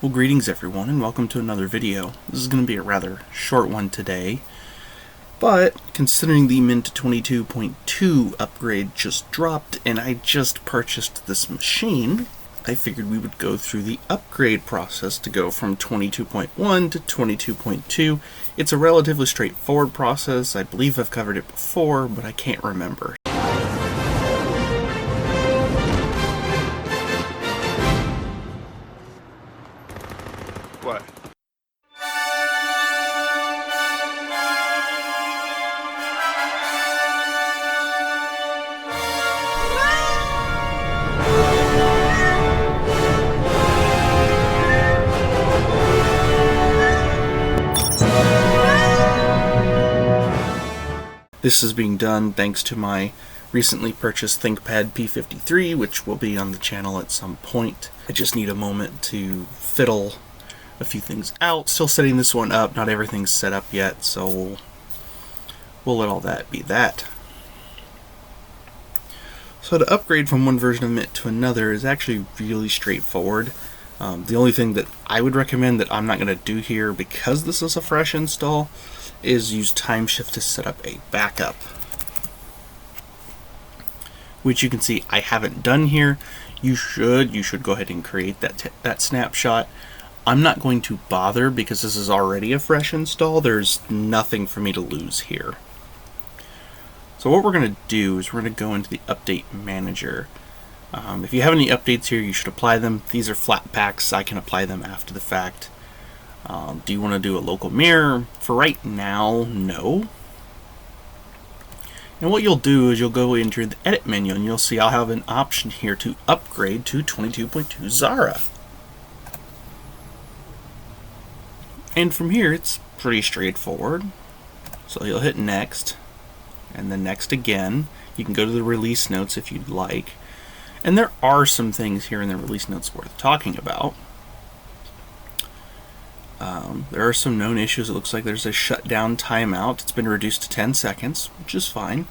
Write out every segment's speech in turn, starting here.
Well, greetings everyone, and welcome to another video. This is going to be a rather short one today, but considering the Mint 22.2 upgrade just dropped and I just purchased this machine, I figured we would go through the upgrade process to go from 22.1 to 22.2. It's a relatively straightforward process. I believe I've covered it before, but I can't remember. What? This is being done thanks to my recently purchased ThinkPad P53, which will be on the channel at some point. I just need a moment to fiddle a few things out. Still setting this one up, not everything's set up yet, so we'll let all that be that. So to upgrade from one version of Mint to another is actually really straightforward. The only thing that I would recommend that I'm not going to do here, because this is a fresh install, is use Timeshift to set up a backup, which you can see I haven't done here. You should go ahead and create that snapshot. I'm not going to bother because this is already a fresh install. There's nothing for me to lose here. So what we're going to do is we're going to go into the update manager. If you have any updates here, you should apply them. These are flat packs. I can apply them after the fact. Do you want to do a local mirror? For right now, no. And what you'll do is you'll go into the edit menu and you'll see I'll have an option here to upgrade to 22.2 Zara. And from here, it's pretty straightforward. So you'll hit next, and then next again. You can go to the release notes if you'd like. And there are some things here in the release notes worth talking about. There are some known issues. It looks like there's a shutdown timeout. It's been reduced to 10 seconds, which is fine.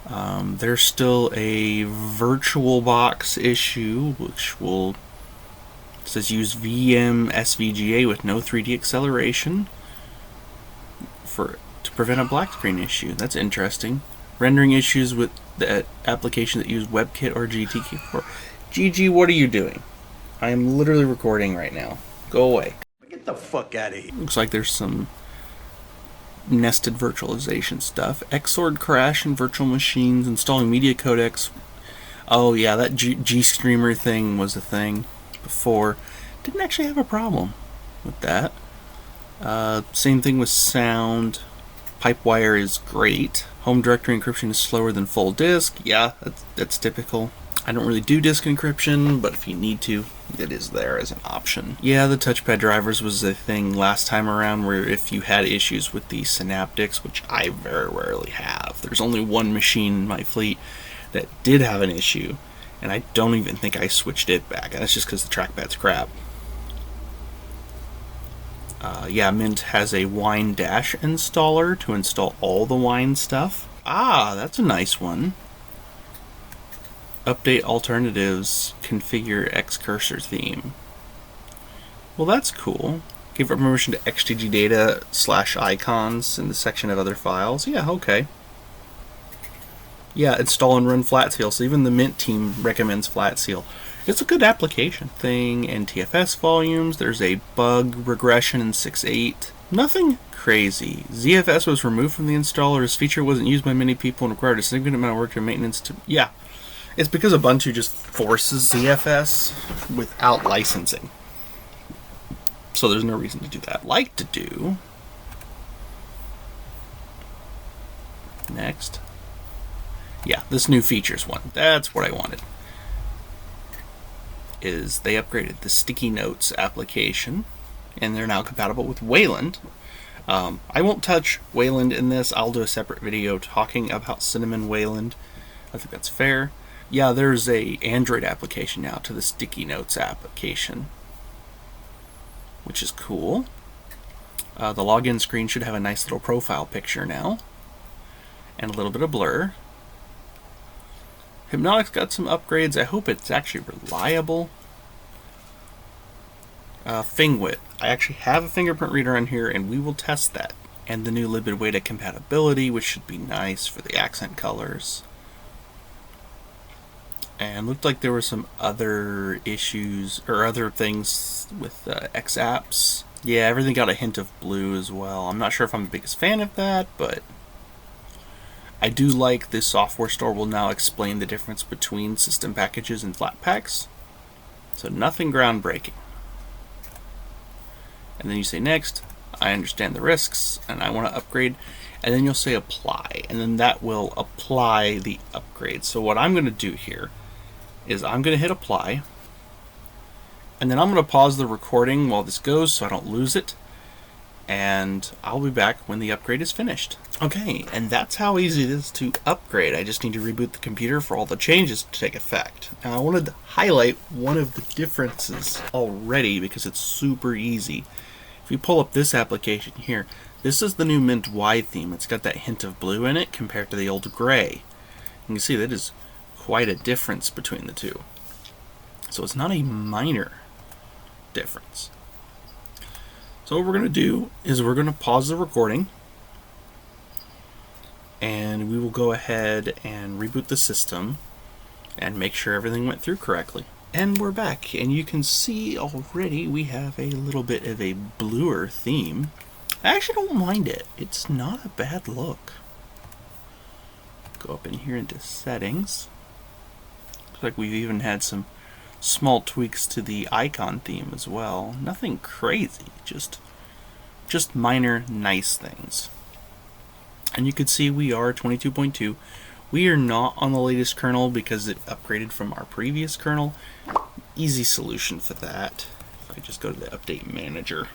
There's still a VirtualBox issue, which will says use VM SVGA with no 3D acceleration to prevent a black screen issue. That's interesting. Rendering issues with the application that use WebKit or GTK4. GG, what are you doing? I am literally recording right now. Go away. Get the fuck out of here. Looks like there's some nested virtualization stuff. Xorg crash in virtual machines, installing media codecs. Oh yeah, that G-Streamer thing was a thing before. Didn't actually have a problem with that. Same thing with sound. Pipewire is great. Home directory encryption is slower than full disk. Yeah, that's typical. I don't really do disk encryption, but if you need to, it is there as an option. Yeah, the touchpad drivers was a thing last time around, where if you had issues with the synaptics, which I very rarely have. There's only one machine in my fleet that did have an issue, and I don't even think I switched it back. That's just because the trackpad's crap. Yeah, Mint has a Wine Dash installer to install all the Wine stuff. Ah, that's a nice one. Update alternatives, configure Xcursor theme. Well, that's cool. Give permission to XGG data /icons in the section of other files. Yeah, okay. Yeah, install and run Flatseal. So even the Mint team recommends Flatseal. It's a good application. Thing and TFS volumes. There's a bug regression in 6.8. Nothing crazy. ZFS was removed from the installer. This feature wasn't used by many people and required a significant amount of work and maintenance to... Yeah. It's because Ubuntu just forces ZFS without licensing. So there's no reason to do that. Like to do... Next. Yeah, this new features one. That's what I wanted. Is they upgraded the Sticky Notes application, and they're now compatible with Wayland. I won't touch Wayland in this. I'll do a separate video talking about Cinnamon Wayland. I think that's fair. Yeah, there's a Android application now to the Sticky Notes application, which is cool. The login screen should have a nice little profile picture now, and a little bit of blur. Hypnotic's got some upgrades. I hope it's actually reliable. Fingwit. I actually have a fingerprint reader on here, and we will test that. And the new Libid Weta compatibility, which should be nice for the accent colors. And looked like there were some other issues, or other things with X apps. Yeah, everything got a hint of blue as well. I'm not sure if I'm the biggest fan of that, but I do like this software store will now explain the difference between system packages and flat packs. So nothing groundbreaking. And then you say next, I understand the risks and I want to upgrade, and then you'll say apply, and then that will apply the upgrade. So what I'm going to do here is I'm going to hit apply, and then I'm going to pause the recording while this goes so I don't lose it, and I'll be back when the upgrade is finished. Okay, and that's how easy it is to upgrade. I just need to reboot the computer for all the changes to take effect. Now I wanted to highlight one of the differences already because it's super easy. If you pull up this application here, this is the new Mint Y theme. It's got that hint of blue in it compared to the old gray. You can see that is quite a difference between the two. So it's not a minor difference. So what we're going to do is we're going to pause the recording, and we will go ahead and reboot the system and make sure everything went through correctly. And we're back, and you can see already we have a little bit of a bluer theme. I actually don't mind it. It's not a bad look. Go up in here into settings. Looks like we've even had some small tweaks to the icon theme as well. Nothing crazy, just minor nice things. And you can see we are 22.2. We are not on the latest kernel because it upgraded from our previous kernel. Easy solution for that. If I just go to the update manager,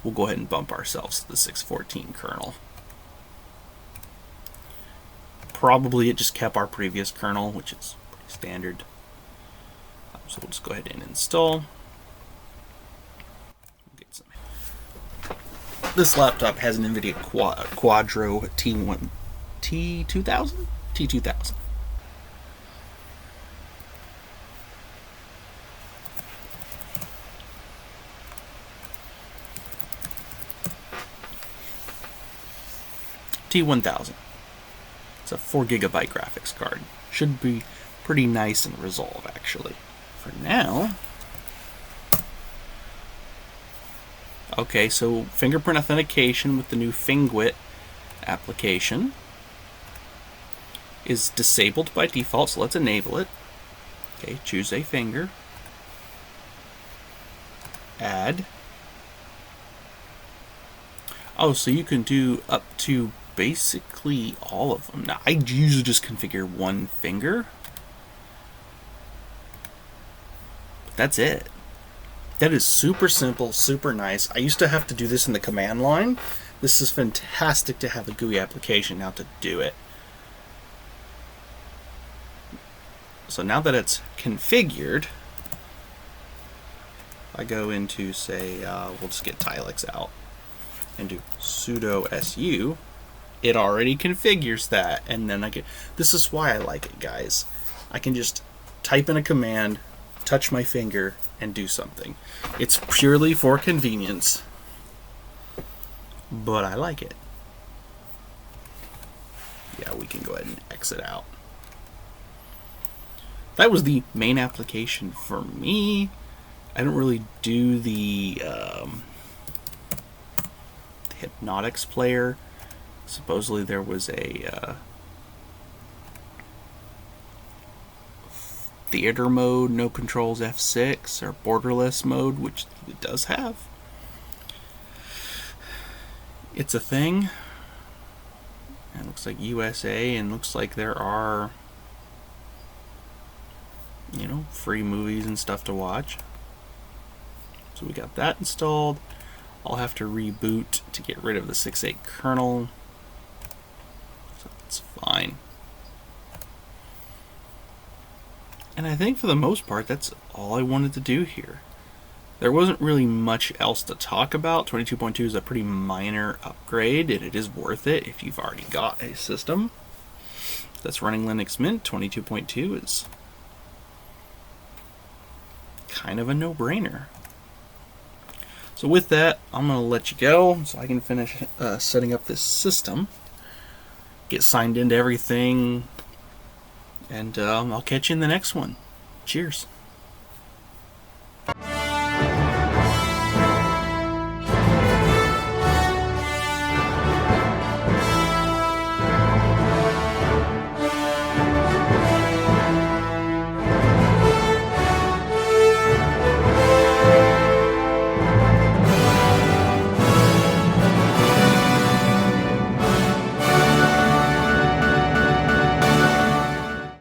we'll go ahead and bump ourselves to the 6.14 kernel. Probably it just kept our previous kernel, which is pretty standard. So we'll just go ahead and install. Get some. This laptop has an NVIDIA Quadro T2000? T2000. T1000. It's a 4 gigabyte graphics card. Should be pretty nice in Resolve, actually. For now. Okay, so fingerprint authentication with the new Fingwit application is disabled by default, so let's enable it. Okay, choose a finger. Add. Oh, so you can do up to basically all of them. Now, I usually just configure one finger. But that's it. That is super simple, super nice. I used to have to do this in the command line. This is fantastic to have a GUI application now to do it. So now that it's configured, I go into, say, we'll just get Tilix out and do sudo su. It already configures that, and then I can. This is why I like it, guys. I can just type in a command, touch my finger, and do something. It's purely for convenience, but I like it. Yeah, we can go ahead and exit out. That was the main application for me. I don't really do the Hypnotics player. Supposedly there was a theater mode, no controls F6, or borderless mode, which it does have. It's a thing. And it looks like USA, and looks like there are, you know, free movies and stuff to watch. So we got that installed. I'll have to reboot to get rid of the 6.8 kernel. So that's fine. And I think for the most part, that's all I wanted to do here. There wasn't really much else to talk about. 22.2 is a pretty minor upgrade, and it is worth it if you've already got a system that's running Linux Mint. 22.2 is kind of a no-brainer. So with that, I'm going to let you go so I can finish setting up this system, get signed into everything, and I'll catch you in the next one. Cheers.